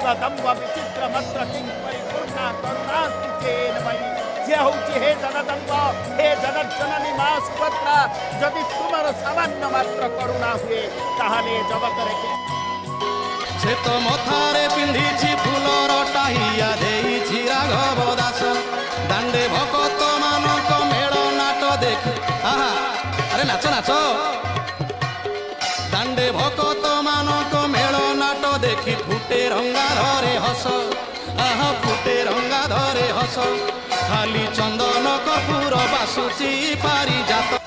जगदम्ब विचित्र मत्र किं परिपूर्णा करुणास्ति चेन मयि जे होची हे जगदम्ब हे जगत जननी मा सुभद्रा जदि तुमर सामान्य मात्र करुणा हुए ताहले जगतरे से तो मथारे पिंधिछि फुलर टाहिया देइछि राघव दास दांडे भगत मानक मेल नाट देख आहा अरे नाच नाच दांडे भगत मानक मेल नाट देखी फुटे रंगा धरे हस आहा फुटे रंगा धरे हस खाली चंदन कपूर बासुची पारिजात